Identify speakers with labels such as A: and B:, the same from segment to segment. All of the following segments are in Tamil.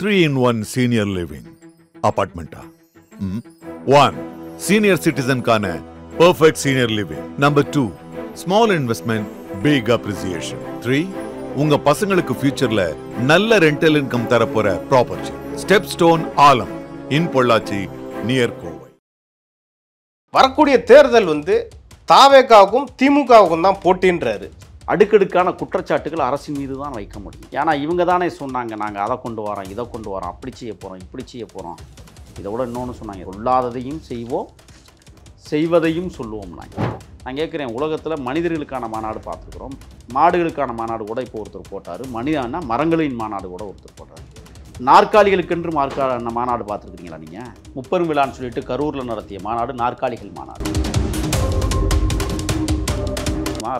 A: 3-in-1 senior living apartment. 1. Senior citizen kana perfect senior living. Number 2. Small investment, big appreciation. 3. உங்க பசங்களுக்கு ஃபியூச்சர்ல நல்ல ரெண்டல் இன்கம் தரப்போற ப்ராப்பர்ட்டி. ஸ்டெப்ஸ்டோன் ஆலம் இன் பொள்ளாச்சி நியர் கோவை.
B: வரக்கூடிய தேர்தல் தாவேகாவுக்கும் திமுகவுக்கும் தான் போட்டின்றாரு.
C: அடுக்கடுக்கான குற்றச்சாட்டுகள் அரசின் மீது தான் வைக்க முடியும். ஏன்னா இவங்க தானே சொன்னாங்க, நாங்கள் அதை கொண்டு வரோம், இதை கொண்டு வரோம், அப்படி செய்ய போகிறோம், இப்படி செய்ய போகிறோம். இதை விட இன்னொன்று சொன்னாங்க, சொல்லாததையும் செய்வோம், செய்வதையும் சொல்லுவோம். நான் கேட்குறேன், உலகத்தில் மனிதர்களுக்கான மாநாடு பார்த்துருக்குறோம், மாடுகளுக்கான மாநாடு கூட இப்போ ஒருத்தர் போட்டார், மனிதனா மரங்களின் மாநாடு கூட ஒருத்தர் போட்டார். நாற்காலிகளுக்கென்று மாநாடு பார்த்துருக்கீங்களா நீங்கள்? முப்பெரும் விழான்னு சொல்லிட்டு கரூரில் நடத்திய மாநாடு நாற்காலிகள் மாநாடு.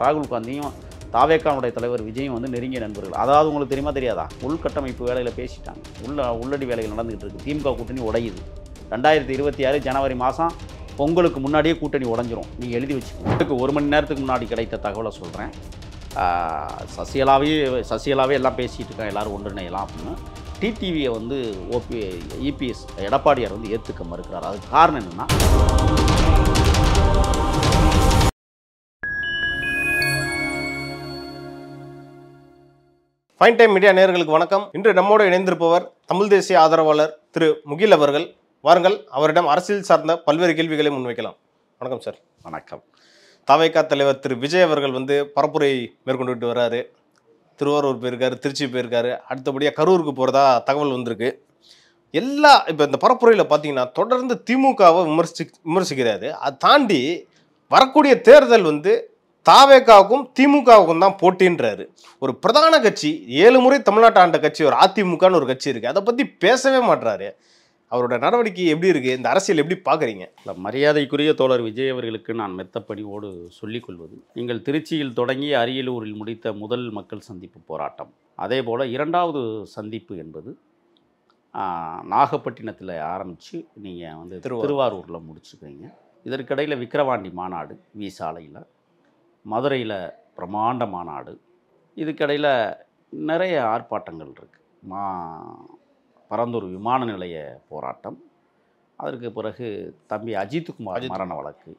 C: ராகுல் காந்தியும் தாவேகாவுடைய தலைவர் விஜயும் நெருங்கிய நண்பர்கள். அதாவது உங்களுக்கு தெரியுமா தெரியாதா, உள்கட்டமைப்பு வேலையில் பேசிட்டாங்க, உள்ளடி வேலைகள் நடந்துகிட்டு இருக்குது. திமுக கூட்டணி உடையுது. 2026 ஜனவரி மாதம் பொங்கலுக்கு முன்னாடியே கூட்டணி உடஞ்சிரும். நீங்கள் எழுதி வச்சுக்கோங்க. ஒரு மணி நேரத்துக்கு முன்னாடி கிடைத்த தகவலை சொல்கிறேன். சசிகலாவே எல்லாம் பேசிகிட்டு இருக்காங்க, எல்லோரும் ஒன்றிணையலாம் அப்படின்னு. டிடிவியை இபிஎஸ் எடப்பாடியார் ஏற்றுக்க மறுக்கிறார். அதுக்கு காரணம் என்னென்னா,
B: ஃபைன் டைம் மீடியா நேயர்களுக்கு வணக்கம். இன்று நம்மோடு இணைந்திருப்பவர் தமிழ் தேசிய ஆதரவாளர் திரு முகில் அவர்கள். வாருங்கள், அவரிடம் அரசியல் சார்ந்த பல்வேறு கேள்விகளை முன்வைக்கலாம். வணக்கம் சார்.
C: வணக்கம்.
B: தாவேகா தலைவர் திரு விஜய் அவர்கள் பரப்புரை மேற்கொண்டுட்டு வர்றாரு. திருவாரூர் போயிருக்காரு, திருச்சி போயிருக்காரு, அடுத்தபடியாக கரூருக்கு போகிறதா தகவல் வந்திருக்கு. இப்போ இந்த பரப்புரையில் பார்த்தீங்கன்னா தொடர்ந்து திமுகவை விமர்சிக்கிறாரு. அதை தாண்டி வரக்கூடிய தேர்தல் தாவேகாவுக்கும் திமுகவுக்கும் தான் போட்டின்றாரு. ஒரு பிரதான கட்சி, 7 முறை தமிழ்நாட்டை ஆண்ட கட்சி ஒரு அதிமுகன்னு ஒரு கட்சி இருக்குது, அதை பற்றி பேசவே மாட்டுறாரு. அவரோட நடவடிக்கை எப்படி இருக்குது, இந்த அரசியல் எப்படி பார்க்குறீங்க?
C: மரியாதைக்குரிய தோழர் விஜய் அவர்களுக்கு நான் மெத்தப்படியோடு சொல்லிக்கொள்வது, நீங்கள் திருச்சியில் தொடங்கி அரியலூரில் முடித்த முதல் மக்கள் சந்திப்பு போராட்டம், அதே போல் 2வது சந்திப்பு என்பது நாகப்பட்டினத்தில் ஆரம்பித்து நீங்கள் திருவாரூரில் முடிச்சுக்கிறீங்க. இதற்கிடையில் விக்கிரவாண்டி மாநாடு வி சாலையில், மதுரையில் பிரம்மாண்ட மாநாடு, இதுக்கிடையில் நிறைய ஆர்ப்பாட்டங்கள் இருக்குது. பரந்தூர் விமான நிலைய போராட்டம், அதற்கு பிறகு தம்பி அஜித்குமார் மரண வழக்கு,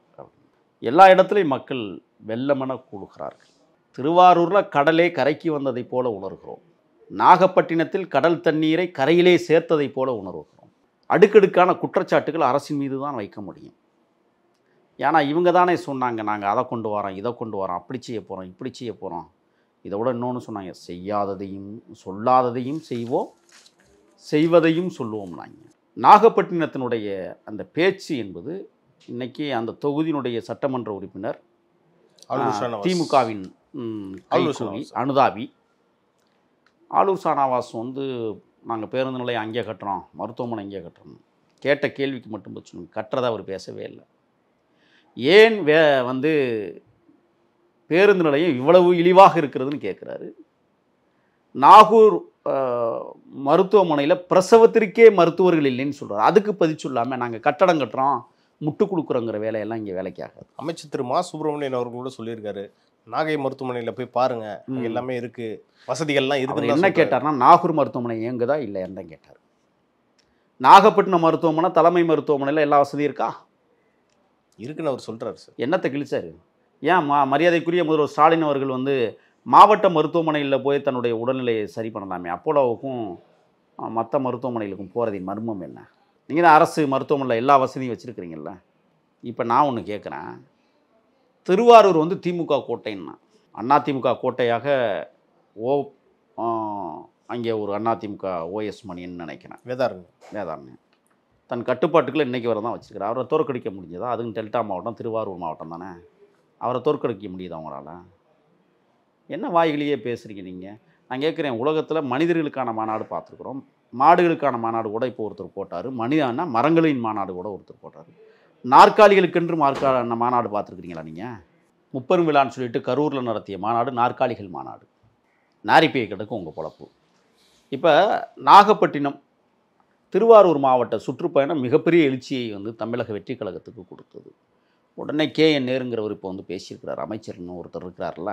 C: எல்லா இடத்துலையும் மக்கள் வெள்ளமென கூடுகிறார்கள். திருவாரூரில் கடலே கரைக்கு வந்ததை போல உணர்கிறோம். நாகப்பட்டினத்தில் கடல் தண்ணீரை கரையிலே சேர்த்ததை போல உணர்கிறோம். அடுக்கடுக்கான குற்றச்சாட்டுகள் அரசின் மீது தான் வைக்க முடியும். ஏன்னா இவங்க தானே சொன்னாங்க, நாங்கள் அதை கொண்டு வரோம், இதை கொண்டு வரோம், அப்படி செய்ய போகிறோம், இப்படி செய்ய போகிறோம். இதை விட இன்னொன்று சொன்னாங்க, செய்யாததையும் சொல்லாததையும் செய்வோம், செய்வதையும் சொல்லுவோம். நாகப்பட்டினத்தினுடைய அந்த பேச்சு என்பது இன்னைக்கு அந்த தொகுதியினுடைய சட்டமன்ற உறுப்பினர் திமுகவின் அனுதாபி ஆலூர் ஷானவாஸ் நாங்கள் பேருந்து நிலையம் அங்கே கட்டுறோம், மருத்துவமனை அங்கே கட்டுறோம், கேட்ட கேள்விக்கு மட்டும் வச்சு கட்டுறதை அவர் பேசவே இல்லை. ஏன் பேருந்து நிலையம் இவ்வளவு இழிவாக இருக்கிறதுன்னு கேட்குறாரு. நாகூர் மருத்துவமனையில் பிரசவத்திற்கே மருத்துவர்கள் இல்லைன்னு சொல்கிறார். அதுக்கு பதில் சொல்லாமல் நாங்கள் கட்டடம் கட்டுறோம், முட்டு கொடுக்குறோங்கிற வேலையெல்லாம் இங்கே வேலைக்கு ஆகாது.
B: அமைச்சர் திரு மா சுப்பிரமணியன் அவர்கள் கூட சொல்லியிருக்காரு, நாகை மருத்துவமனையில் போய் பாருங்க, எல்லாமே இருக்குது, வசதிகள்லாம் இருக்குது.
C: என்ன கேட்டார்னா, நாகூர் மருத்துவமனை இயங்குதா இல்லைன்னு தான் கேட்டார். நாகப்பட்டினம் மருத்துவமனை தலைமை மருத்துவமனையில் எல்லா வசதியும் இருக்கா?
B: இருக்குன்னு அவர் சொல்கிறார் சார்.
C: என்னத்தை கிழிச்சார்? ஏன் மரியாதைக்குரிய முதல்வர் ஸ்டாலின் அவர்கள் மாவட்ட மருத்துவமனையில் போய் தன்னுடைய உடல்நிலையை சரி பண்ணலாமே? அப்போலோவுக்கும் மற்ற மருத்துவமனைகளுக்கும் போகிறதின் மர்மம் என்ன? நீங்கள் தான் அரசு மருத்துவமனையில் எல்லா வசதியும் வச்சுருக்கிறீங்கள. இப்போ நான் ஒன்று கேட்குறேன், திருவாரூர் திமுக கோட்டைன்னா, அதிமுக கோட்டையாக அங்கே ஒரு அதிமுக ஓஎஸ் மணின்னு நினைக்கிறேன், வேதாரண்யம் தன் கட்டுப்பாட்டுக்குள்ளே இன்றைக்கி வர தான் வச்சுருக்கிறார். அவரை தோற்கடிக்க முடிஞ்சதா? அதுவும் டெல்டா மாவட்டம், திருவாரூர் மாவட்டம் தானே. அவரை தோற்கடிக்க முடியுதா அவங்களால? என்ன வாய்களையே பேசுகிறீங்க நீங்கள்? நான் கேட்குறேன், உலகத்தில் மனிதர்களுக்கான மாநாடு பார்த்துருக்குறோம், மாடுகளுக்கான மாநாடு கூட இப்போ ஒருத்தர் போட்டார், மனிதனா மரங்களின் மாநாடு கூட ஒருத்தர் போட்டார். நாற்காலிகளுக்கென்று மாநாடு பார்த்துருக்குறீங்களா நீங்கள்? முப்பெரும் விழான்னு சொல்லிட்டு கரூரில் நடத்திய மாநாடு நாற்காலிகள் மாநாடு. நாரிப்பையை கிடக்கும் உங்கள் பொழப்பு. இப்போ நாகப்பட்டினம் திருவாரூர் மாவட்ட சுற்றுப்பயணம் மிகப்பெரிய எழுச்சியை தமிழக வெற்றி கழகத்துக்கு கொடுத்தது. உடனே KN நேருங்கிறவர் இப்போ பேசியிருக்கிறார். அமைச்சர்னு ஒருத்தர் இருக்கிறார்ல,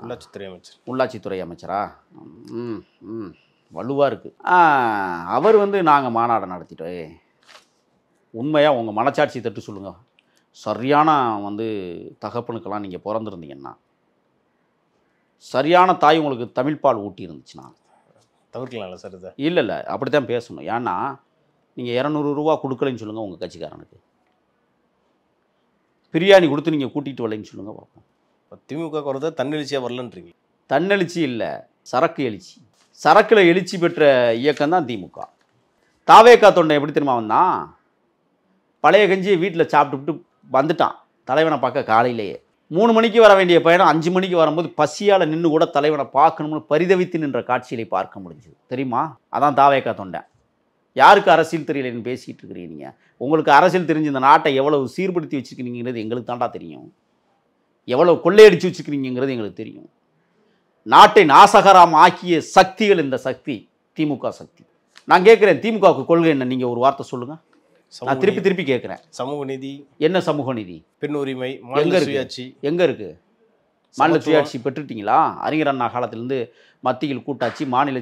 B: உள்ளாட்சித்துறை அமைச்சர்.
C: உள்ளாட்சித்துறை அமைச்சரா? வலுவாக இருக்குது. அவர் வந்து நாங்கள் மாநாடு நடத்திட்டோம், உண்மையாக உங்கள் மனச்சாட்சி தட்டு சொல்லுங்கள், சரியான வந்து தகப்பனுக்கெல்லாம் நீங்கள் பிறந்திருந்தீங்கன்னா, சரியான தாய் உங்களுக்கு தமிழ் பால் ஊட்டி இருந்துச்சுன்னா
B: தவிர்க்கலாம்ல சார் இதை?
C: இல்லை இல்லை, அப்படி தான் பேசணும். ஏன்னா நீங்கள் 200 ரூபா கொடுக்கலன்னு சொல்லுங்கள் உங்கள் கட்சிக்காரனுக்கு, பிரியாணி கொடுத்து நீங்கள் கூட்டிகிட்டு வரலைன்னு சொல்லுங்கள் பார்ப்போம்.
B: இப்போ திமுக வரது தன்னெழுச்சியாக வரலன்றீங்க?
C: தன்னெழுச்சி இல்லை, சரக்கு எழுச்சி. சரக்கில் எழுச்சி பெற்ற இயக்கம் தான் திமுக. தாவேக்கா தொண்டை எப்படி தெரியுமா வந்தான்? பழைய கஞ்சியை வீட்டில் சாப்பிட்டுவிட்டு வந்துட்டான் தலைவனை பார்க்க. காலையிலேயே 3 மணிக்கு வர வேண்டிய பையனை 5 மணிக்கு வரும்போது பசியால் நின்று கூட தலைவனை பார்க்கணும்னு பரிதவித்து நின்ற காட்சிகளை பார்க்க முடிஞ்சுது தெரியுமா? அதான் தாவேக்கா தொண்டை. யாருக்கு அரசியல் தெரியலன்னு பேசிகிட்டு இருக்கிறீங்க நீங்கள்? உங்களுக்கு அரசியல் தெரிஞ்சு இந்த நாட்டை எவ்வளவு சீர்படுத்தி வச்சுருக்கிறீங்கிறது எங்களுக்கு தாண்டா தெரியும், எவ்வளவு கொள்ளையடிச்சு வச்சுக்கிறீங்கிறது எங்களுக்கு தெரியும். நாட்டை நாசகரம் ஆக்கிய சக்திகள் இந்த சக்தி, திமுக சக்தி. நான் கேட்குறேன், திமுகவுக்கு கொள்கை என்ன? நீங்கள் ஒரு வார்த்தை சொல்லுங்கள். நான் திருப்பி கேட்குறேன்.
B: சமூக நீதி.
C: என்ன சமூக நீதி?
B: பெண் உரிமை, மாநில சுயாட்சி.
C: எங்கே இருக்குது? மாநில சுயாட்சி பெற்றுட்டீங்களா? அறிஞர் அண்ணா காலத்திலேருந்து மத்தியில் கூட்டாட்சி, மாநில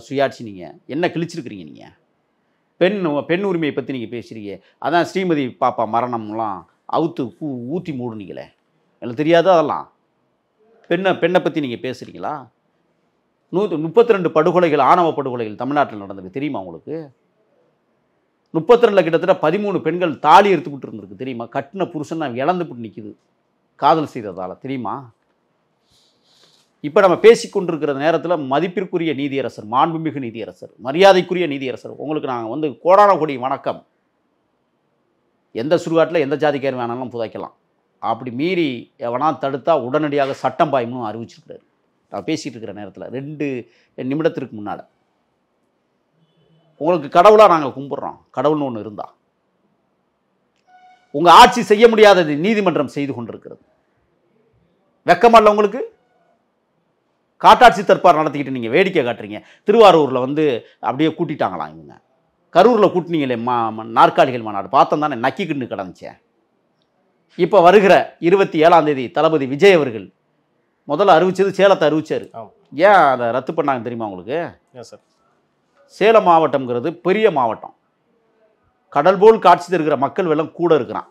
C: சுயாட்சி. நீங்கள் என்ன கிழிச்சிருக்கிறீங்க? நீங்கள் பெண் உரிமையை பற்றி நீங்கள் பேசுகிறீங்க. அதான் ஸ்ரீமதி பாப்பா மரணம்லாம் அவுத்து ஊற்றி மூடுனீங்களே, எனக்கு தெரியாது அதெல்லாம். பெண்ணை பற்றி நீங்கள் பேசுகிறீங்களா? 132 படுகொலைகள், ஆணவ படுகொலைகள் தமிழ்நாட்டில் நடந்திருக்கு தெரியுமா உங்களுக்கு? 32 கிட்டத்தட்ட 13 பெண்கள் தாலி எடுத்துக்கிட்டு இருந்திருக்கு தெரியுமா? கட்டின புருஷன் இழந்துபிட்டு நிற்குது காதல் செய்ததால் தெரியுமா? இப்போ நம்ம பேசிக்கொண்டிருக்கிற நேரத்தில் மதிப்பிற்குரிய நீதியரசர், மாண்புமிகு நீதியரசர், மரியாதைக்குரிய நீதியரசர், உங்களுக்கு நாங்கள் வந்து கோடான கோடி வணக்கம். எந்த சுடுகாட்டில் எந்த ஜாதிக்காரன் வேணாலும் புதைக்கலாம், அப்படி மீறி எவனா தடுத்தா உடனடியாக சட்டம் பாயும்னு அறிவிச்சிருக்கிறாரு. நான் பேசிகிட்டு இருக்கிற நேரத்தில் 2 நிமிடத்திற்கு முன்னால். உங்களுக்கு கடவுளாக நாங்கள் கும்பிட்றோம், கடவுள்னு ஒன்று இருந்தா. உங்கள் ஆட்சி செய்ய முடியாதது நீதிமன்றம் செய்து கொண்டிருக்கிறது. வெக்கமல்ல உங்களுக்கு? காட்டாட்சி தற்பார் நடத்திக்கிட்டு நீங்கள் வேடிக்கை காட்டுறீங்க. திருவாரூரில் வந்து அப்படியே கூட்டிட்டாங்களாம் இவங்க. கரூரில் கூட்டினீங்களே நாற்காலிகள் மாநாடு பார்த்தோம் தானே, நக்கிக்கின்னு கிடந்துச்சேன். இப்போ வருகிற 27ஆம் தேதி தளபதி விஜய் அவர்கள் முதல்ல அறிவிச்சது சேலத்தை அறிவிச்சார். ஏன் அதை ரத்து பண்ணாங்க தெரியுமா உங்களுக்கு?
B: சார்,
C: சேலம் மாவட்டம்ங்கிறது பெரிய மாவட்டம், கடல் போல் காட்சி தருகிற மக்கள் வெள்ளம் கூட இருக்கிறான்.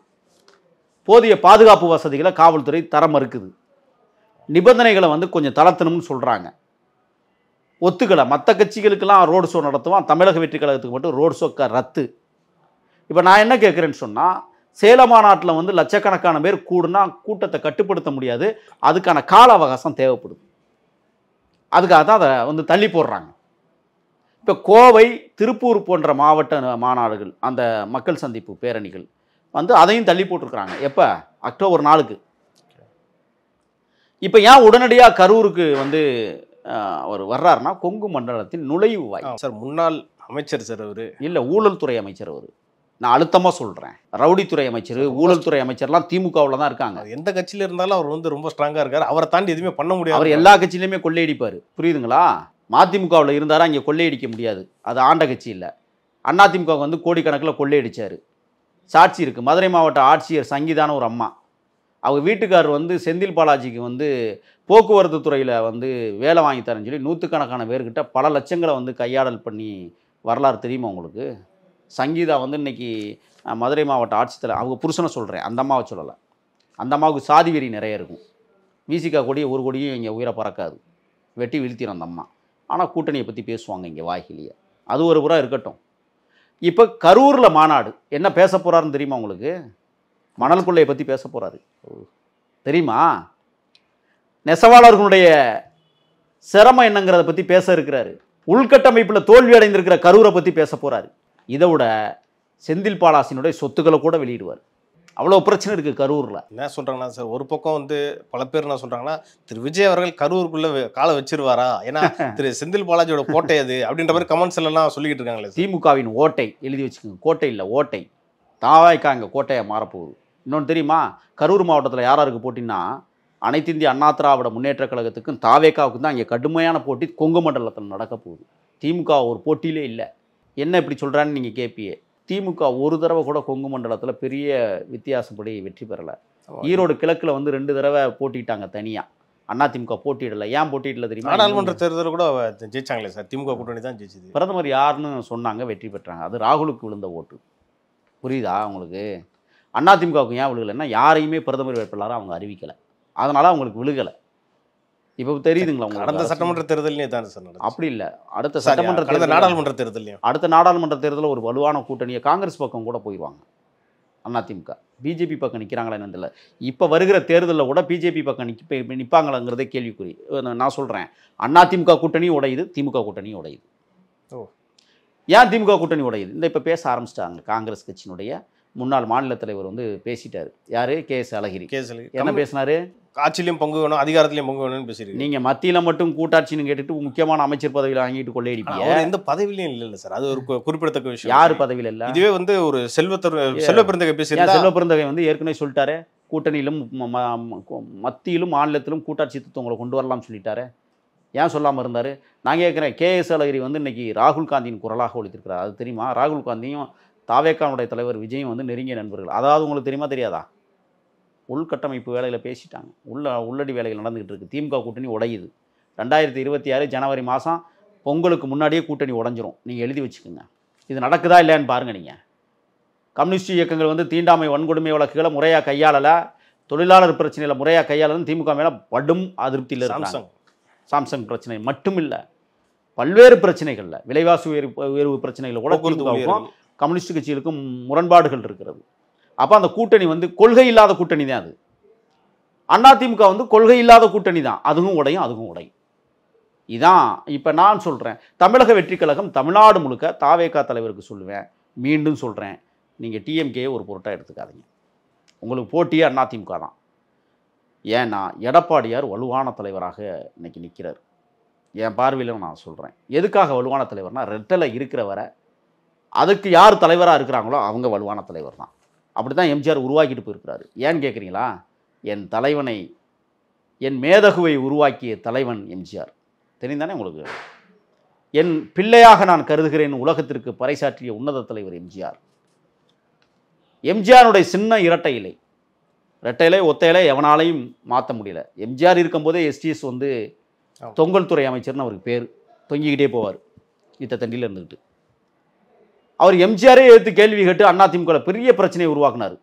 C: போதிய பாதுகாப்பு வசதிகளை காவல்துறை தர மறுக்குது. நிபந்தனைகளை வந்து கொஞ்சம் தளர்த்தணும்னு சொல்கிறாங்க. ஒத்துக்கலை. மற்ற கட்சிகளுக்கெல்லாம் ரோடு ஷோ நடத்துவான், தமிழக வெற்றி கழகத்துக்கு மட்டும் ரோடு ஷோ ரத்து. இப்போ நான் என்ன கேட்குறேன்னு சொன்னால், சேலம் மாநாட்டில் வந்து லட்சக்கணக்கான பேர் கூடுனா கூட்டத்தை கட்டுப்படுத்த முடியாது, அதுக்கான கால அவகாசம் தேவைப்படுது. அதுக்காக தான் அதை வந்து தள்ளி போடுறாங்க. இப்போ கோவை, திருப்பூர் போன்ற மாவட்ட மாநாடுகள், அந்த மக்கள் சந்திப்பு பேரணிகள் வந்து அதையும் தள்ளி போட்டிருக்கிறாங்க. எப்போ? அக்டோபர் 4க்கு. இப்போ ஏன் உடனடியாக கரூருக்கு வந்து அவர் வர்றாருன்னா, கொங்கு மண்டலத்தின் நுழைவு வாய்.
B: சார், முன்னாள் அமைச்சர் சார் அவர்.
C: இல்லை, ஊழல் துறை அமைச்சர் அவர். நான் அழுத்தமாக சொல்கிறேன், ரவுடித்துறை அமைச்சர், ஊழல் துறை அமைச்சர்லாம் திமுகவில் தான் இருக்காங்க.
B: எந்த கட்சியில் இருந்தாலும் அவர் வந்து ரொம்ப ஸ்ட்ராங்காக இருக்கார். அவரை தாண்டி எதுவுமே பண்ண முடியாது.
C: அவர் எல்லா கட்சியிலையுமே கொள்ளையடிப்பார், புரியுதுங்களா? மதிமுகவில் இருந்தாரா இங்கே கொள்ளையடிக்க முடியாது, அது ஆண்ட கட்சி இல்லை. அதிமுக வந்து கோடிக்கணக்கில் கொள்ளையடிச்சார், சாட்சி இருக்குது. மதுரை மாவட்ட ஆட்சியர் சங்கீதான ஒரு அம்மா, அவங்க வீட்டுக்காரர் வந்து செந்தில் பாலாஜிக்கு வந்து போக்குவரத்து துறையில் வந்து வேலை வாங்கி தரேன்னு சொல்லி 100கணக்கான பேர்கிட்ட பல லட்சங்களை வந்து கையாடல் பண்ணி வரலாறு தெரியுமா உங்களுக்கு? சங்கீதா வந்து இன்றைக்கி மதுரை மாவட்ட ஆட்சித்தலைவர், அவங்க புருஷனை சொல்கிறேன், அந்த அம்மாவை சொல்லலை. அந்த அம்மாவுக்கு சாதி வெறி நிறைய இருக்கும். விசிகா கொடியை ஒரு கொடியும் இங்கே உயிரை பறக்காது, வெட்டி வீழ்த்திடும் அந்த அம்மா. ஆனால் கூட்டணியை பற்றி பேசுவாங்க இங்கே வாய்கிலேயே. அது ஒரு புறம் இருக்கட்டும். இப்போ கரூரில் மாநாடு என்ன பேச போகிறாருன்னு தெரியுமா உங்களுக்கு? மணல் கொள்ளையை பற்றி பேச போகிறாரு தெரியுமா? நெசவாளர்களுடைய சிரமம் என்னங்கிறத பற்றி பேச இருக்கிறாரு. உள்கட்டமைப்பில் தோல்வி அடைந்திருக்கிற கரூரை பற்றி பேச போகிறாரு. இதை விட செந்தில் பாலாசினுடைய சொத்துக்களை கூட வெளியிடுவார். அவ்வளோ பிரச்சனை இருக்குது கரூரில்.
B: என்ன சொல்கிறாங்கன்னா சார், ஒரு பக்கம் வந்து பல பேர் என்ன சொல்கிறாங்கன்னா, திரு விஜய் அவர்கள் கரூருக்குள்ளே காலை வச்சிருவாரா, ஏன்னா திரு செந்தில் பாலாஜியோட கோட்டை அது அப்படின்ற மாதிரி கமெண்ட்ஸ் எல்லாம் சொல்லிக்கிட்டு இருக்காங்களே.
C: திமுகவின் ஓட்டை எழுதி வச்சுக்கோங்க, கோட்டை இல்லை ஓட்டை. தாவாய்க்கா அங்கே கோட்டையை மாறப்போகுது. இன்னொன்று தெரியுமா? கரூர் மாவட்டத்தில் யாராருக்கு போட்டின்னா, அனைத்து இந்திய அண்ணா திராவிட முன்னேற்ற கழகத்துக்கும் தாவேக்காவுக்கும் தான் இங்கே கடுமையான போட்டி கொங்கு மண்டலத்தில் நடக்க போகுது. திமுக ஒரு போட்டியிலே இல்லை. என்ன இப்படி சொல்கிறான்னு நீங்கள் கேட்பியே. திமுக ஒரு தடவை கூட கொங்கு மண்டலத்தில் பெரிய வித்தியாசப்படி வெற்றி பெறலை. ஈரோடு கிழக்கில் வந்து 2 தடவை போட்டிட்டாங்க தனியாக, அதிமுக போட்டியிடலை. ஏன் போட்டியிடல தெரியுமா?
B: நாடாளுமன்ற தேர்தலில் கூட ஜெயிச்சாங்களே சார், திமுக கூட்டணி தான் ஜெயிச்சது.
C: பிரதமர் யாருன்னு சொன்னாங்க, வெற்றி பெற்றாங்க. அது ராகுலுக்கு விழுந்த ஓட்டு. புரியுதா உங்களுக்கு? அதிமுகவுக்கு ஏன் விழுகலைன்னா யாரையுமே பிரதமர் வேட்பாளராக அவங்க அறிவிக்கலை, அதனால அவங்களுக்கு விழுகலை. இப்போ தெரியுதுங்களா உங்களுக்கு?
B: கடந்த சட்டமன்ற தேர்தலே தான் சார் நடந்துச்சு.
C: அப்படி இல்லை, அடுத்த சட்டமன்ற தேர்தல்,
B: நாடாளுமன்ற தேர்தலையும்
C: அடுத்த நாடாளுமன்ற தேர்தலில் ஒரு வலுவான கூட்டணியை காங்கிரஸ் பக்கம் கூட போயிடுவாங்க. அதிமுக பிஜேபி பக்கம் நிற்கிறாங்களா என்னன்னு தெரியல. இப்போ வருகிற தேர்தலில் கூட பிஜேபி பக்கம் நிற்பாங்களாங்கிறதே கேள்விக்குறி. நான் சொல்கிறேன், அதிமுக கூட்டணியும் உடையுது, திமுக கூட்டணியும் உடையுது. ஏன் திமுக கூட்டணி உடையுது? இந்த இப்போ பேச ஆரம்பிச்சிட்டாங்க. காங்கிரஸ் கட்சியினுடைய முன்னாள் மாநில தலைவர் வந்து பேசிட்டாரு. யாரு? கே.எஸ். அழகிரி. என்ன பேசினாரு?
B: ஆட்சியிலையும் பங்கு வேணும், அதிகாரத்திலையும் பங்கு வேணும்னு பேசிருக்கு.
C: நீங்க மத்தியில மட்டும் கூட்டாட்சின்னு கேட்டுட்டு முக்கியமான அமைச்சர் பதவியில் வாங்கிட்டு கொள்ளையடிப்பீங்க.
B: எந்த பதவியிலையும் இல்ல சார், அது ஒரு குறிப்பிடத்தக்க விஷயம்.
C: யாரு பதவியில் இல்ல?
B: இதுவே வந்து ஒரு செல்வ பெருந்தகை பேசியிருந்தா.
C: செல்வ பெருந்தகை வந்து ஏற்கனவே சொல்லிட்டாரு, கூட்டணியிலும் மத்தியிலும் மாநிலத்திலும் கூட்டாட்சி தத்துவங்களை கொண்டு வரலாம்னு சொல்லிட்டாரு. ஏன் சொல்லாமல் இருந்தார்? நான் கேட்குறேன், கே.எஸ். அழகிரி வந்து இன்னைக்கு ராகுல் காந்தியின் குரலாக ஒழித்திருக்கிறார். அது தெரியுமா? ராகுல் காந்தியும் தாவேக்கானுடைய தலைவர் விஜயும் வந்து நெருங்கிய நண்பர்கள். அதாவது உங்களுக்கு தெரியுமா தெரியாதா? உள்கட்டமைப்பு வேலையில் பேசிட்டாங்க. உள்ளடி வேலைகள் நடந்துகிட்டு இருக்கு. திமுக கூட்டணி உடையுது. 2026 ஜனவரி மாதம் பொங்கலுக்கு முன்னாடியே கூட்டணி உடஞ்சிரும். நீங்கள் எழுதி வச்சுக்கோங்க. இது நடக்குதா இல்லையான்னு பாருங்கள். நீங்கள் கம்யூனிஸ்ட் இயக்கங்கள் வந்து தீண்டாமை வன்கொடுமை வழக்குகளை முறையாக கையாளலை, தொழிலாளர் பிரச்சனையில் முறையாக கையாளன்னு திமுக மேலே படும் அதிருப்தியில் இருக்காங்க. சாம்சங் பிரச்சனை மட்டும் இல்லை, பல்வேறு பிரச்சனைகளில், விலைவாசி உயர்வு பிரச்சனைகளில் கூட திமுகவுக்கும் கம்யூனிஸ்ட் கட்சிகளுக்கும் முரண்பாடுகள் இருக்கிறது. அப்போ அந்த கூட்டணி வந்து கொள்கை இல்லாத கூட்டணி தான். அது அதிமுக வந்து கொள்கை இல்லாத கூட்டணி தான். அதுவும் உடையும், அதுவும் உடையும். இதான் இப்போ நான் சொல்கிறேன். தமிழக வெற்றி கழகம் தமிழ்நாடு முழுக்க தாவேகா தலைவருக்கு சொல்லுவேன், மீண்டும் சொல்கிறேன், நீங்கள் டிஎம்கே ஒரு பொருட்டாக எடுத்துக்காதீங்க. உங்களுக்கு போட்டியே அதிமுக தான். ஏன்னா எடப்பாடியார் வலுவான தலைவராக இன்னைக்கு நிற்கிறார். என் பார்வையில் நான் சொல்கிறேன். எதுக்காக வலுவான தலைவர்னா, ரெட்டலை இருக்கிற வரை அதுக்கு யார் தலைவராக இருக்கிறாங்களோ அவங்க வலுவான தலைவர் தான். அப்படி தான் எம்ஜிஆர் உருவாக்கிட்டு போயிருக்கிறாரு. ஏன்னு கேட்குறீங்களா? என் தலைவனை, என் மேதகுவை உருவாக்கிய தலைவன் எம்ஜிஆர். தெரிந்தானே உங்களுக்கு? என் பிள்ளையாக நான் கருதுகிறேன் உலகத்திற்கு பறைசாற்றிய உன்னத தலைவர் எம்ஜிஆர். எம்ஜிஆருடைய சின்ன இரட்டை இலை, ஒத்த இலை எவனாலையும் மாற்ற முடியல. எம்ஜிஆர் இருக்கும்போதே எஸ்டிஎஸ் வந்து தொங்கல் துறை அமைச்சர்னு அவருக்கு பேர். தொங்கிக்கிட்டே போவார் இத்த தண்டியில் இருந்துக்கிட்டு. அவர் எம்ஜிஆரே எடுத்து கேள்வி கேட்டு அதிமுக பெரிய பிரச்சனையை உருவாக்குனார்.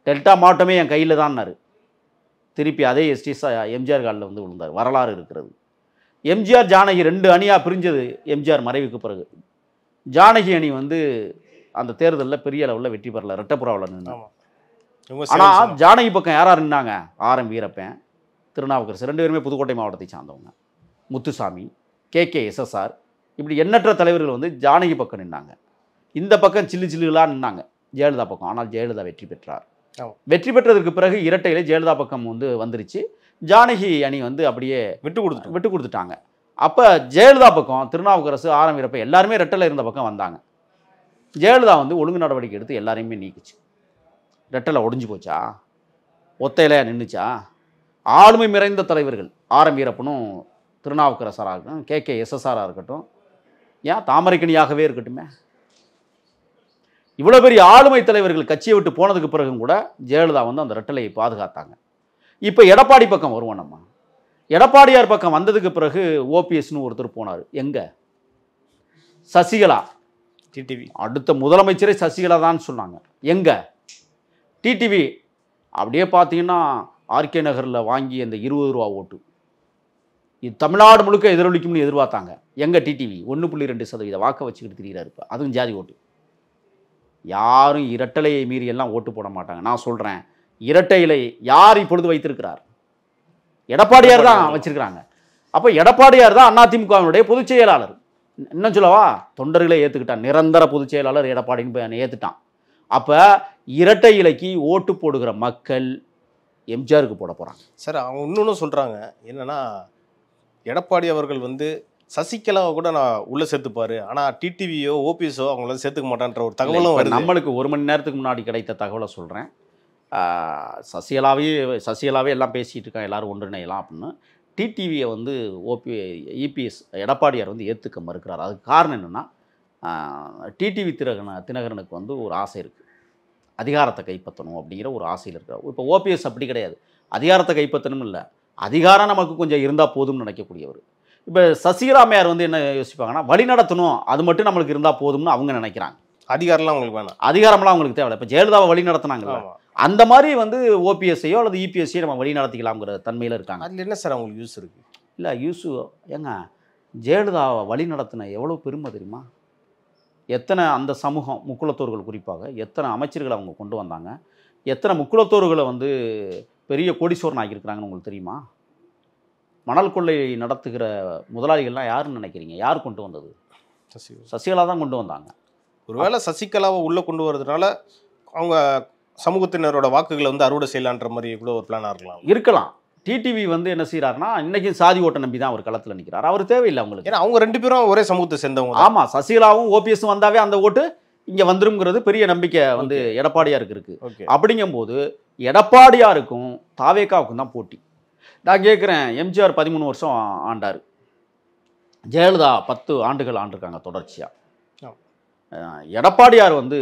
C: டெல்டா மாவட்டமே என் கையில் தான்னாரு. திருப்பி அதே எஸ்டிஎஸ் எம்ஜிஆர் காலில் வந்து விழுந்தார். வரலாறு இருக்கிறது. எம்ஜிஆர் ஜானகி 2 அணியாக பிரிஞ்சது எம்ஜிஆர் மறைவுக்கு பிறகு. ஜானகி அணி வந்து அந்த தேர்தலில் பெரிய அளவில் வெற்றி பெறல, ரெட்டப்புறாவில் நின்று. ஆனால் ஜானகி பக்கம் யாராக நின்னாங்க? ஆர்.எம். வீரப்பன், திருநாவுக்கரசு, 2 பேருமே புதுக்கோட்டை மாவட்டத்தை சார்ந்தவங்க. முத்துசாமி, கே.எஸ்.எஸ்.ஆர், இப்படி எண்ணற்ற தலைவர்கள் வந்து ஜானகி பக்கம் நின்னாங்க. இந்த பக்கம் சில்லுகளாக நின்னாங்க ஜெயலலிதா பக்கம். ஆனால் ஜெயலலிதா வெற்றி பெற்றார். வெற்றி பெற்றதற்கு பிறகு இரட்டையிலே ஜெயலலிதா பக்கம் வந்து வந்துருச்சு. ஜானகி அணி வந்து அப்படியே விட்டு கொடுத்துட்டாங்க. அப்போ ஜெயலலிதா பக்கம் திருநாவுக்கரசு, ஆர்.எம். வீரப்பன் எல்லாருமே ரெட்டலை இருந்த பக்கம் வந்தாங்க. ஜெயலலிதா வந்து ஒழுங்கு நடவடிக்கை எடுத்து எல்லாரையுமே நீக்கிச்சு. ரெட்டலை ஒடிஞ்சு போச்சா? ஒத்தையிலையா நின்றுச்சா? ஆளுமை நிறைந்த தலைவர்கள் ஆர்.எம். வீரப்பனும் திருநாவுக்கரசராக இருக்கட்டும், கே.எஸ்.எஸ்.ஆராக இருக்கட்டும், ஏன் தாமரைக்கணியாகவே இருக்கட்டுமே, இவ்வளோ பெரிய ஆளுமை தலைவர்கள் கட்சியை விட்டு போனதுக்கு பிறகும் கூட ஜெயலலிதா வந்து அந்த ரெட்டலையை பாதுகாத்தாங்க. இப்போ எடப்பாடி பக்கம் வருவோம். நம்ம எடப்பாடியார் பக்கம் வந்ததுக்கு பிறகு ஓபிஎஸ்னு ஒருத்தர் போனார். எங்கே? சசிகலா. டிடிவி அடுத்த முதலமைச்சரே சசிகலா தான் சொன்னாங்க. எங்கே? டிடிவி அப்படியே பார்த்தீங்கன்னா ஆர்கே நகரில் வாங்கி அந்த 20 ரூபா ஓட்டு இது தமிழ்நாடு முழுக்க எதிரொலிக்கும்னு எதிர்பார்த்தாங்க. எங்கே? டிடிவி 1.2% வாக்கை வச்சுக்கிட்டு திரிகிறார். இப்போ அதுவும் ஜாதி ஓட்டு. யாரும் இரட்டலையை மீறி எல்லாம் ஓட்டு போட மாட்டாங்க. நான் சொல்கிறேன், இரட்டையிலை யார் இப்பொழுது வைத்திருக்கிறார்? எடப்பாடியார் தான் வச்சிருக்கிறாங்க. அப்போ எடப்பாடியார் தான் அதிமுகவினுடைய பொதுச் செயலாளர். இன்னும் சொல்லவா, தொண்டர்களை ஏற்றுக்கிட்டான். நிரந்தர பொதுச் செயலாளர் எடப்பாடின்னு ஏற்றுட்டான். அப்போ இரட்டை இலைக்கு ஓட்டு போடுகிற மக்கள் எம்ஜிஆருக்கு போட போகிறாங்க.
B: சார், அவங்க இன்னொன்று சொல்கிறாங்க என்னன்னா, எடப்பாடி அவர்கள் வந்து சசிகலாவை கூட நான் உள்ளே சேர்த்துப்பாரு, ஆனால் டிடிவியோ ஓபிஎஸோ அவங்கள சேர்த்துக்க மாட்டான்ற ஒரு தகவலும்
C: நம்மளுக்கு 1 மணி நேரத்துக்கு முன்னாடி கிடைத்த தகவலை சொல்கிறேன். சசிகலாவே எல்லாம் பேசிகிட்டு இருக்காங்க, எல்லோரும் ஒன்றிணையலாம் அப்படின்னு. டிடிவியை வந்து இபிஎஸ் எடப்பாடியார் வந்து ஏற்றுக்க மறுக்கிறார். அதுக்கு காரணம் என்னென்னா, டிடிவி தினகரனுக்கு வந்து ஒரு ஆசை இருக்குது, அதிகாரத்தை கைப்பற்றணும் அப்படிங்கிற ஒரு ஆசையில் இருக்கிறார். இப்போ ஓபிஎஸ் அப்படி கிடையாது, அதிகாரத்தை கைப்பற்றணும் இல்லை, அதிகாரம் நமக்கு கொஞ்சம் இருந்தால் போதும்னு நினைக்கக்கூடியவர். இப்போ சசிகலாமையார் வந்து என்ன யோசிப்பாங்கன்னா, வழி நடத்தணும், அது மட்டும் நம்மளுக்கு இருந்தால் போதும்னு அவங்க நினைக்கிறாங்க.
B: அதிகாரம்லாம் உங்களுக்கு வேணாம்,
C: அதிகாரம்லாம் அவங்களுக்கு தேவையில்லை. இப்போ ஜெயலலிதாவை வழி நடத்தினாங்கல்ல, அந்த மாதிரி வந்து ஓபிஎஸ்ஐயோ அல்லது இபிஎஸ்ஐயோ நம்ம வழி நடத்திக்கலாம்ங்கிற தன்மையில் இருக்காங்க.
B: அதில் என்ன சார் அவங்களுக்கு யூஸ் இருக்குது?
C: இல்லை யூஸு ஏங்க, ஜெயலலிதாவை வழி நடத்தின எவ்வளோ பெருமை தெரியுமா? எத்தனை அந்த சமூகம் முக்குளத்தோர்கள் குறிப்பாக எத்தனை அமைச்சர்களை அவங்க கொண்டு வந்தாங்க, எத்தனை முக்குளத்தோர்களை வந்து பெரிய கோடீஸ்வரன் ஆகியிருக்கிறாங்கன்னு உங்களுக்கு தெரியுமா? மணல் கொள்ளை நடத்துகிற முதலாளிகள்லாம் யாருன்னு நினைக்கிறீங்க? யார் கொண்டு வந்தது? சசிகலா தான் கொண்டு வந்தாங்க.
B: ஒருவேளை சசிகலாவை உள்ளே கொண்டு வரதுனால அவங்க சமூகத்தினரோட வாக்குகளை வந்து அறுவடை செய்யலான்ற மாதிரி கூட ஒரு பிளானாக
C: இருக்கலாம். டிடிவி வந்து என்ன செய்யறாருன்னா, இன்னைக்கு சாதி ஓட்டை நம்பி தான் அவர் களத்தில் நிற்கிறார். அவர் தேவையில்லை அவங்களுக்கு.
B: ஏன்னா அவங்க 2 பேரும் ஒரே சமூகத்தை சேர்ந்தவங்க.
C: ஆமாம், சசிகலாவும் ஓபிஎஸும் வந்தாவே அந்த ஓட்டு இங்கே வந்துருங்கிறது பெரிய நம்பிக்கை வந்து எடப்பாடியாருக்கு இருக்கு. அப்படிங்கும்போது எடப்பாடியாருக்கும் தாவேகாவுக்கும் தான் போட்டி. நான் கேட்குறேன், எம்ஜிஆர் 13 வருஷம் ஆண்டார், ஜெயலலிதா 10 ஆண்டுகள் ஆண்டிருக்காங்க தொடர்ச்சியாக. எடப்பாடியார் வந்து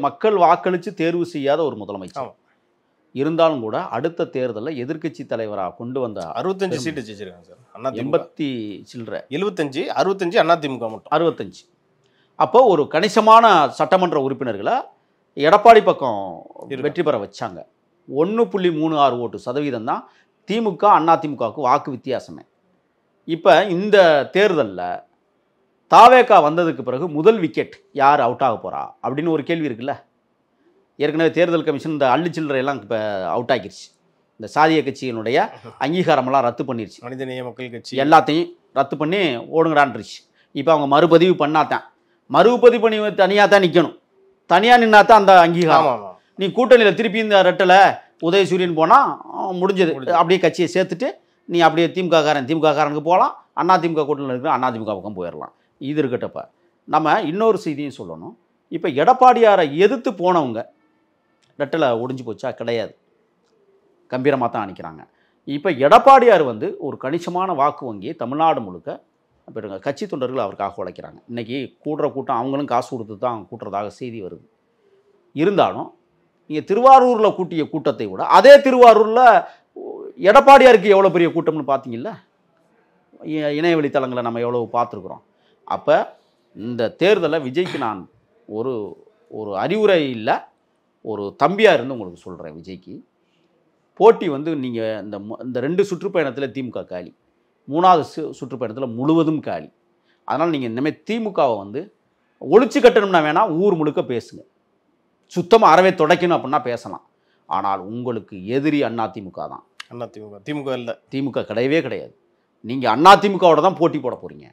C: மக்கள் வாக்களித்து தேர்வு செய்யாத ஒரு முதலமைச்சர். இருந்தாலும் கூட அடுத்த தேர்தலில் எதிர்க்கட்சி தலைவராக கொண்டு வந்த
B: 65 சீட்டு ஜெயிச்சிருக்காங்க சார்.
C: 80 சில்லற
B: 75 65 அதிமுக மட்டும்
C: 65. அப்போ ஒரு கணிசமான சட்டமன்ற உறுப்பினர்களை எடப்பாடி பக்கம் வெற்றி பெற வச்சாங்க. 1.36 சதவீதம் தான் திமுக அதிமுகவுக்கு வாக்கு வித்தியாசமே. இப்போ இந்த தேர்தலில் தாவேகா வந்ததுக்கு பிறகு முதல் விக்கெட் யார் அவுட் ஆக போகிறா அப்படின்னு ஒரு கேள்வி இருக்குல்ல. ஏற்கனவே தேர்தல் கமிஷன் இந்த அள்ளி சில்லறையெல்லாம் இப்போ அவுட் ஆகிருச்சு. இந்த சாதிய கட்சியினுடைய அங்கீகாரமெல்லாம் ரத்து பண்ணிருச்சு.
B: மனிதநேய மக்கள் கட்சி
C: எல்லாத்தையும் ரத்து பண்ணி ஓடுங்கடான்ருச்சு. இப்போ அவங்க மறுபதிவு பண்ணாதான், மறுபதிவு பண்ணி தனியாக தான் நிற்கணும். தனியாக நின்னா தான் அந்த அங்கீகாரம். நீ கூட்டணியில் திருப்பி இந்த ரெட்டில் உதயசூரியன் போனால் முடிஞ்சது. அப்படியே கட்சியை சேர்த்துட்டு நீ அப்படியே திமுககாரனுக்கு போகலாம், அதிமுக கூட்டணியில் இருக்கிற அதிமுக பக்கம் போயிடலாம். இது இருக்கட்டப்ப நம்ம இன்னொரு செய்தியும் சொல்லணும். இப்போ எடப்பாடியாரை எதிர்த்து போனவங்க ரெட்டில் ஒடிஞ்சு போச்சா? கிடையாது, கம்பீரமாக தான் அணிக்கிறாங்க. இப்போ எடப்பாடியார் வந்து ஒரு கணிசமான வாக்கு வங்கியை தமிழ்நாடு முழுக்க கட்சி தொண்டர்கள் அவருக்காக உழைக்கிறாங்க. இன்றைக்கி கூடுற கூட்டம் அவங்களும் காசு கொடுத்து தான் கூட்டுறதாக செய்தி வருது. இருந்தாலும் நீங்கள் திருவாரூரில் கூட்டிய கூட்டத்தை விட அதே திருவாரூரில் எடப்பாடியாருக்கு எவ்வளோ பெரிய கூட்டம்னு பார்த்தீங்கல்ல, இணையவழி தளங்களை நம்ம எவ்வளோ பார்த்துருக்குறோம். அப்போ இந்த தேர்தலில் விஜய்க்கு நான் ஒரு அறிவுரை இல்லை, ஒரு தம்பியாக இருந்து உங்களுக்கு சொல்கிறேன். விஜய்க்கு போட்டி வந்து நீங்கள் இந்த 2 சுற்றுப்பயணத்தில் திமுக காலி, 3வது சுற்றுப்பயணத்தில் முழுவதும் காலி. அதனால் நீங்கள் இனிமேல் திமுகவை வந்து ஒழிச்சு கட்டணும்னா வேணால் ஊர் முழுக்க பேசுங்க, சுத்தமாக அறவே துடைக்கணும் அப்படின்னா பேசலாம். ஆனால் உங்களுக்கு எதிரி அதிமுக தான்.
B: திமுக இல்லை,
C: திமுக கிடையவே கிடையாது. நீங்கள் அதிமுகவோட தான் போட்டி போட போகிறீங்க.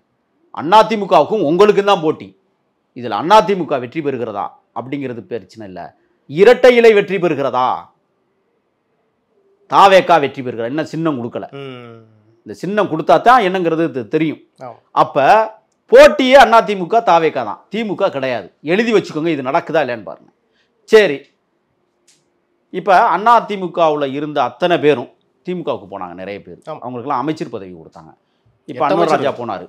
C: அதிமுகவுக்கும் உங்களுக்கும் தான் போட்டி. இதில் அதிமுக வெற்றி பெறுகிறதா அப்படிங்கிறது பிரச்சனை இல்லை. இரட்டை இலை வெற்றி பெறுகிறதா, தாவேகா வெற்றி பெறுகிறதா? என்ன சின்னம் கொடுக்கல, இந்த சின்னம் கொடுத்தா தான் என்னங்கிறது தெரியும். அப்போ போட்டியே அதிமுக தாவேகா தான், திமுக கிடையாது. எழுதி வச்சுக்கோங்க, இது நடக்குதா இல்லைன்னு பாருங்க. சரி, இப்போ அதிமுகவில் இருந்த அத்தனை பேரும் திமுகவுக்கு போனாங்க. நிறைய பேர் அவங்களுக்குலாம் அமைச்சர் பதவி கொடுத்தாங்க. இப்போ அன்வர் ராஜா போனார்.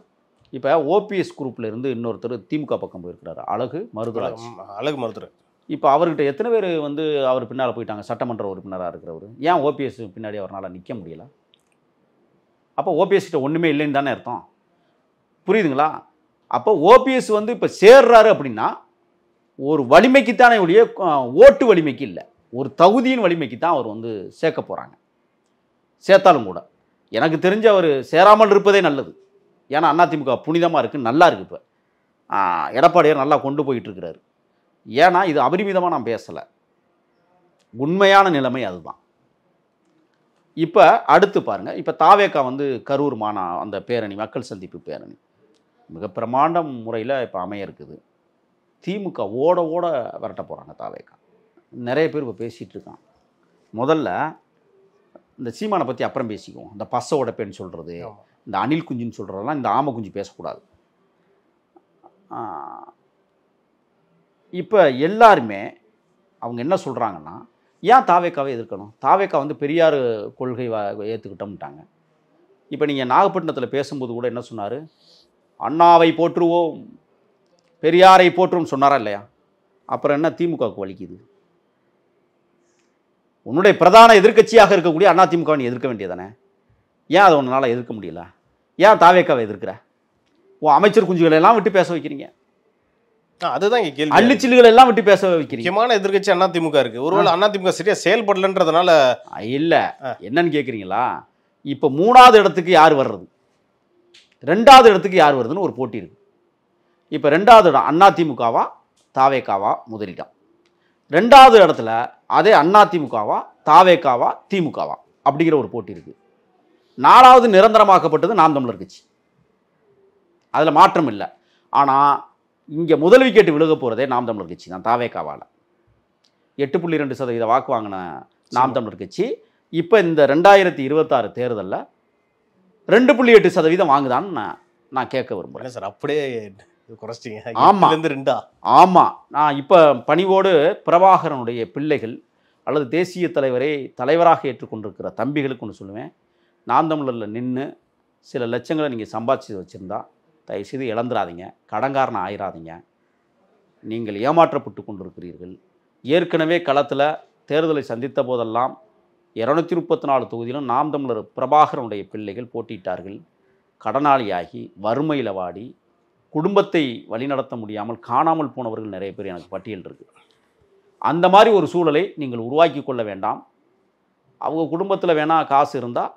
C: இப்போ ஓபிஎஸ் குரூப்பில் இருந்து இன்னொருத்தர் திமுக பக்கம் போயிருக்கிறாரு, அழகு மருதுராஜ். இப்போ அவர்கிட்ட எத்தனை பேர் வந்து அவர் பின்னால் போயிட்டாங்க, சட்டமன்ற உறுப்பினராக இருக்கிறவர். ஏன் ஓபிஎஸ் பின்னாடி அவரால் நிற்க முடியல? அப்போ ஓபிஎஸ் கிட்ட ஒன்றுமே இல்லைன்னு தானே அர்த்தம். புரியுதுங்களா? அப்போ ஓபிஎஸ் வந்து இப்போ சேர்றாரு அப்படின்னா ஒரு வலிமைக்குத்தானே ஒழிய ஓட்டு வலிமைக்கு இல்லை, ஒரு தகுதியின் வலிமைக்கு தான் அவர் வந்து சேர்க்க போகிறாங்க. சேர்த்தாலும் கூட எனக்கு தெரிஞ்ச அவர் சேராமல் இருப்பதே நல்லது. ஏன்னா அதிமுக புனிதமாக இருக்குது, நல்லா இருக்குது. இப்போ எடப்பாடியார் நல்லா கொண்டு போயிட்டு இருக்கிறாரு. ஏன்னா இது அபரிமிதமாக நான் பேசலை, உண்மையான நிலைமை அதுதான். இப்போ அடுத்து பாருங்கள், இப்போ தாவேகா வந்து கரூர் அந்த பேரணி, மக்கள் சந்திப்பு பேரணி மிக பிரமாண்ட முறையில் இப்போ அமைய இருக்குது. திமுக ஓட விரட்ட போகிறாங்க தாவேகா. நிறைய பேர் இப்போ பேசிகிட்டு இருக்காங்க. முதல்ல இந்த சீமானை பற்றி அப்புறம் பேசிக்குவோம். இந்த பசோட பெண் சொல்கிறது, இந்த அணில் குஞ்சுன்னு சொல்கிறதெல்லாம் இந்த ஆமை குஞ்சு பேசக்கூடாது. இப்போ எல்லாருமே அவங்க என்ன சொல்கிறாங்கன்னா, ஏன் தாவேக்காவை எதிர்க்கணும்? தாவேக்கா வந்து பெரியார் கொள்கை ஏற்றுக்கிட்டோம்ட்டாங்க. இப்போ நீங்கள் நாகப்பட்டினத்தில் பேசும்போது கூட என்ன சொன்னார்? அண்ணாவை போற்றுவோம், பெரியாரை போற்றுவோம் சொன்னாரா இல்லையா? அப்புறம் என்ன திமுகவுக்கு வலிக்குது? உன்னுடைய பிரதான எதிர்க்கட்சியாக இருக்கக்கூடிய அதிமுகவை நீ எதிர்க்க வேண்டியதானே? ஏன் அதை உன்னால் எதிர்க்க முடியல? ஏன் தாவேக்காவை எதிர்க்கிற? உன் அமைச்சர் குஞ்சுகளை எல்லாம் விட்டு பேச வைக்கிறீங்க,
B: அதுதான் இங்க கேள்வி.
C: அள்ளிச்சில்லுகளை எல்லாம் விட்டு பேச வைக்கிறீங்க.
B: முக்கியமான எதிர்க்கட்சி அதிமுக இருக்கு. ஒருவேளை அதிமுக சரியா செயல்படலன்றதுனால
C: இல்ல, என்னன்னு கேட்குறீங்களா? இப்போ 3வது இடத்துக்கு யார் வர்றது, 2வது இடத்துக்கு யார் வருதுன்னு ஒரு போட்டி இருக்கு. இப்போ 2வது இடம் அதிமுகவா தாவேக்காவா முதலிடம். 2வது இடத்துல அதே அதிமுகவா தாவேக்காவா திமுகவா அப்படிங்கிற ஒரு போட்டி இருக்கு. 4வது நிரந்தரமாக்கப்பட்டது நாம் தமிழர் கட்சி, அதில் மாற்றம் இல்லை. ஆனால் இங்கே முதல் விக்கெட்டு விழுக போகிறதே நாம் தமிழர் கட்சி தான். தாவேக்காவால் 8.2% வாக்கு வாங்கின நாம் தமிழர் கட்சி இப்போ இந்த 2026 தேர்தலில் 2.8% வாங்குதான்னு நான் கேட்க விரும்புகிறேன்.
B: சார் அப்படியே குறைச்சிங்க.
C: ஆமாம், ஆமாம். நான் இப்போ பணிவோடு பிரபாகரனுடைய பிள்ளைகள் அல்லது தேசிய தலைவரை தலைவராக ஏற்றுக்கொண்டிருக்கிற தம்பிகளுக்கு ஒன்று சொல்லுவேன். நாம் தமிழரில் நின்று சில லட்சங்களை நீங்கள் சம்பாதிச்சு வச்சுருந்தா தயவுசெய்து இழந்துடாதீங்க, கடங்காரனை ஆயிராதீங்க. நீங்கள் ஏமாற்றப்பட்டு கொண்டிருக்கிறீர்கள். ஏற்கனவே களத்தில் தேர்தலை சந்தித்த போதெல்லாம் 234 தொகுதியிலும் நாம் தமிழர் பிரபாகரனுடைய பிள்ளைகள் போட்டியிட்டார்கள். கடனாளியாகி வறுமையில் வாடி குடும்பத்தை வழிநடத்த முடியாமல் காணாமல் போனவர்கள் நிறைய பேர் எனக்கு பட்டியல் இருக்குது. அந்த மாதிரி ஒரு சூழலை நீங்கள் உருவாக்கி கொள்ள வேண்டாம். அவங்க குடும்பத்தில் வேணால் காசு இருந்தால்,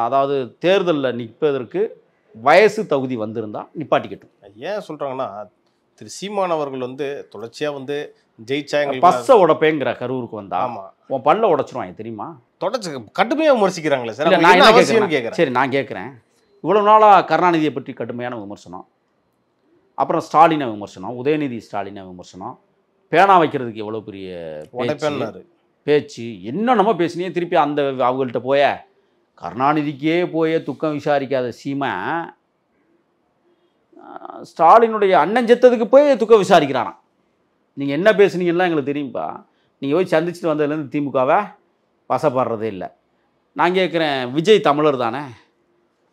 C: அதாவது தேர்தலில் நிற்பதற்கு வயசு தகுதி வந்திருந்தால் நிப்பாட்டிக்கட்டும்.
B: ஏன் சொல்கிறாங்கன்னா, திரு சீமான் அவர்கள் வந்து தொடர்ச்சியாக வந்து ஜெயிச்சா
C: பஸ்ஸை உடப்பேங்கிற கரூருக்கு வந்தா உன் பல்ல உடைச்சிருவாங்க தெரியுமா?
B: தொடர்ச்சி கடுமையாக விமர்சிக்கிறாங்களே சார்.
C: நான் என்ன கேட்குறேன், சரி நான் கேட்குறேன், இவ்வளோ நாளாக கருணாநிதியை பற்றி கடுமையான விமர்சனம், அப்புறம் ஸ்டாலினை விமர்சனம், உதயநிதி ஸ்டாலினை விமர்சனம், பேனா வைக்கிறதுக்கு எவ்வளோ பெரிய பேச்சு, என்னென்னமோ பேசினே. திருப்பி அந்த அவங்கள்ட்ட போய கருணாநிதிக்கே போய் துக்கம் விசாரிக்காத சீமை ஸ்டாலினுடைய அண்ணன் செத்ததுக்கு போய் துக்கம் விசாரிக்கிறாராம். நீங்கள் என்ன பேசுனீங்கன்னா எங்களுக்கு தெரியும்ப்பா. நீங்கள் போய் சந்திச்சுட்டு வந்ததுலேருந்து திமுகவை வசப்படுறதே இல்லை. நான் கேட்குறேன், விஜய் தமிழர் தானே,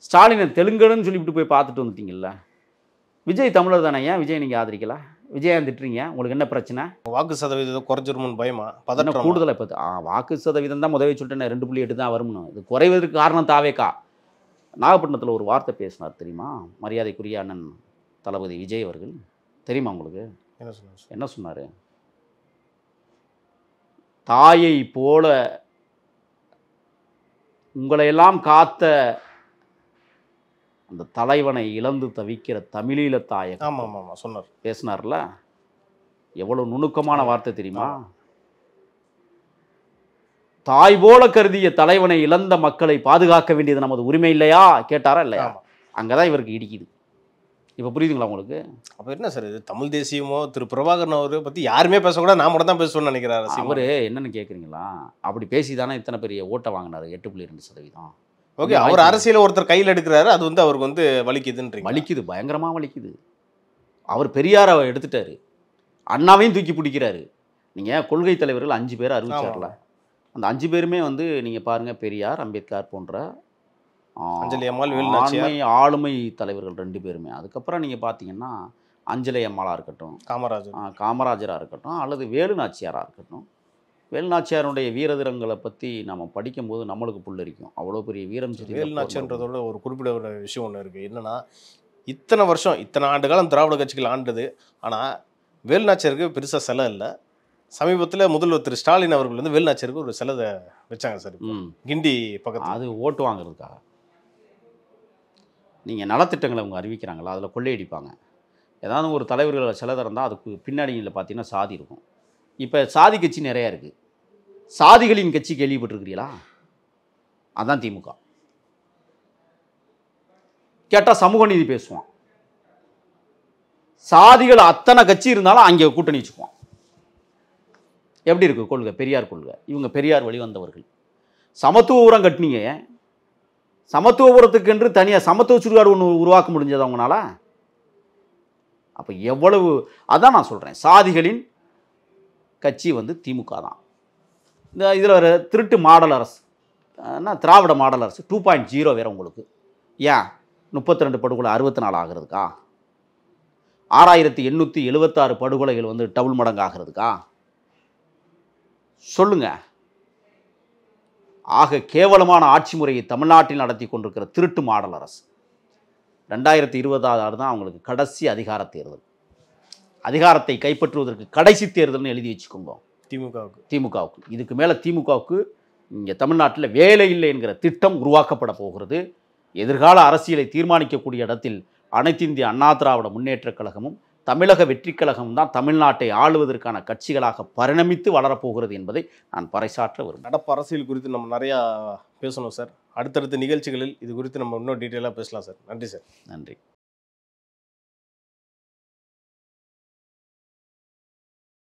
C: ஸ்டாலினை தெலுங்குன்னு சொல்லிவிட்டு போய் பார்த்துட்டு வந்துட்டீங்கல்ல. விஜய் தமிழர் தானே, ஏன் விஜய் நீங்கள் ஆதரிக்கல? விஜய் திட்டுறீங்க, உங்களுக்கு என்ன பிரச்சனை?
B: வாக்கு சதவீதம் குறைஞ்சிருமுன்னு பயமா? பதட்டம்
C: கூடுதலாக இப்போ வாக்கு சதவீதம் தான் முதவே சொல்லிட்டேன், 2.8 தான் வரும்னு. இது குறைவதற்கு காரணம் தாவேக்கா. நாகப்பட்டினத்தில் ஒரு வார்த்தை பேசினார் தெரியுமா, மரியாதைக்குரிய அண்ணன் தளபதி விஜய் அவர்கள், தெரியுமா உங்களுக்கு? என்ன சொன்னார்? தாயை போல உங்களையெல்லாம் காத்த அந்த தலைவனை இழந்து தவிக்கிற தமிழீழ தாயை
B: சொன்னார்,
C: பேசினார்ல. எவ்வளவு நுணுக்கமான வார்த்தை தெரியுமா? தாய் போல கருதிய தலைவனை இழந்த மக்களை பாதுகாக்க வேண்டியது நமது உரிமை இல்லையா கேட்டாரா இல்லையா? அங்கதான் இவருக்கு இடிக்குது. இப்போ புரியுதுங்களா உங்களுக்கு?
B: அப்போ என்ன சார் இது தமிழ் தேசியமோ திரு பிரபாகரன் அவரை பற்றி யாருமே பேசக்கூடாது, நான் மட்டும் தான் பேசணும்னு நினைக்கிறாரு.
C: அவர் என்னன்னு கேட்குறீங்களா? அப்படி பேசி தானே இத்தனை பெரிய ஓட்டை வாங்கினார், 8.2%.
B: ஓகே, அவர் அரசியல் ஒருத்தர் கையில் எடுக்கிறாரு, அது வந்து அவருக்கு வந்து வலிக்குதுன்றீங்க?
C: வலிக்குது, பயங்கரமாக வலிக்குது. அவர் பெரியாரை எடுத்துட்டாரு, அண்ணாவையும் தூக்கி பிடிக்கிறாரு. நீங்கள் கொள்கை தலைவர்கள் 5 பேர் அறிவிச்சார்ல, அந்த 5 பேருமே வந்து நீங்கள் பாருங்கள், பெரியார், அம்பேத்கர் போன்ற
B: அஞ்சலி அம்மாள்,
C: ஆளுமை தலைவர்கள் 2 பேருமே. அதுக்கப்புறம் நீங்கள் பார்த்தீங்கன்னா அஞ்சலி அம்மாளாக இருக்கட்டும், காமராஜராக இருக்கட்டும், அல்லது வேலு நாச்சியாராக இருக்கட்டும். வேலு நாச்சியாருடைய வீரதிரங்களை பற்றி நம்ம படிக்கும்போது நம்மளுக்கு புல்லரிக்கும். அவ்வளோ பெரிய வீரம்.
B: வேலு நாச்சியார்ன்றதோட ஒரு குறிப்பிட்ட ஒரு விஷயம் ஒன்று இருக்குது. என்னென்னா, இத்தனை வருஷம் இத்தனை ஆண்டு காலம் திராவிட கட்சிகள் ஆண்டது, ஆனால் வேலு நாச்சியாருக்கு பெருசாக சிலை இல்லை. சமீபத்தில் முதல்வர் திரு ஸ்டாலின் அவர்கள் வந்து வேலு நாச்சியாருக்கு ஒரு சிலை வச்சாங்க சார், கிண்டி பக்கத்தில்.
C: அது ஓட்டு வாங்குறதுக்காக. நீங்கள் நலத்திட்டங்களை அவங்க அறிவிக்கிறாங்களா, அதில் கொள்ளையடிப்பாங்க. ஏதாவது ஒரு தலைவர்கள் சிலை இருந்தால் அதுக்கு பின்னாடியில் பார்த்தீங்கன்னா சாதி இருக்கும். இப்போ சாதி கட்சி நிறையா இருக்குது. சாதிகளின் கட்சி கேள்விப்பட்டிருக்கிறீங்களா? அதான் திமுக. கேட்டால் சமூக நீதி பேசுவான். சாதிகள் அத்தனை கட்சி இருந்தாலும் அங்கே கூட்டணி வச்சுக்குவான். எப்படி இருக்கு கொள்கை? பெரியார் கொள்கை. இவங்க பெரியார் வழி வந்தவர்கள். சமத்துவபுரம் கட்டினீங்க, சமத்துவபுரத்துக்கு என்று தனியாக சமத்துவ சுடுகாடு ஒன்று உருவாக்க முடிஞ்சது அவங்களால. அப்போ எவ்வளவு, அதான் நான் சொல்கிறேன், சாதிகளின் கட்சி வந்து திமுக தான். இந்த இதில் ஒரு திருட்டு மாடல் அரசு, திராவிட மாடல் அரசு 2.0 வேறு உங்களுக்கு. ஏன் 32 படுகொலை 64 ஆகிறதுக்கா? 6876 படுகொலைகள் வந்து டபுள் மடங்கு ஆகிறதுக்கா? சொல்லுங்க. ஆக கேவலமான ஆட்சி முறையை தமிழ்நாட்டில் நடத்தி கொண்டிருக்கிற திருட்டு மாடல் அரசு. 2020 தான் அவங்களுக்கு கடைசி அதிகார தேர்தல். அதிகாரத்தை கைப்பற்றுவதற்கு கடைசி தேர்தல்னு எழுதி வச்சுக்கோங்க திமுகவுக்கு. இதுக்கு மேலே திமுகவுக்கு இங்கே தமிழ்நாட்டில் வேலை இல்லை என்கிற திட்டம் உருவாக்கப்பட போகிறது. எதிர்கால அரசியலை தீர்மானிக்கக்கூடிய இடத்தில் அனைத்து இந்திய அண்ணா திராவிட முன்னேற்றக் கழகமும் தமிழக வெற்றிக் கழகமும் தான் தமிழ்நாட்டை ஆளுவதற்கான கட்சிகளாக பரிணமித்து வளரப்போகிறது என்பதை நான் பறைசாற்ற வரும்.
B: நடப்பு அரசியல் குறித்து நம்ம நிறையா பேசணும் சார். அடுத்தடுத்த நிகழ்ச்சிகளில் இது குறித்து நம்ம இன்னும் டீட்டெயிலாக பேசலாம் சார். நன்றி சார்.
C: நன்றி.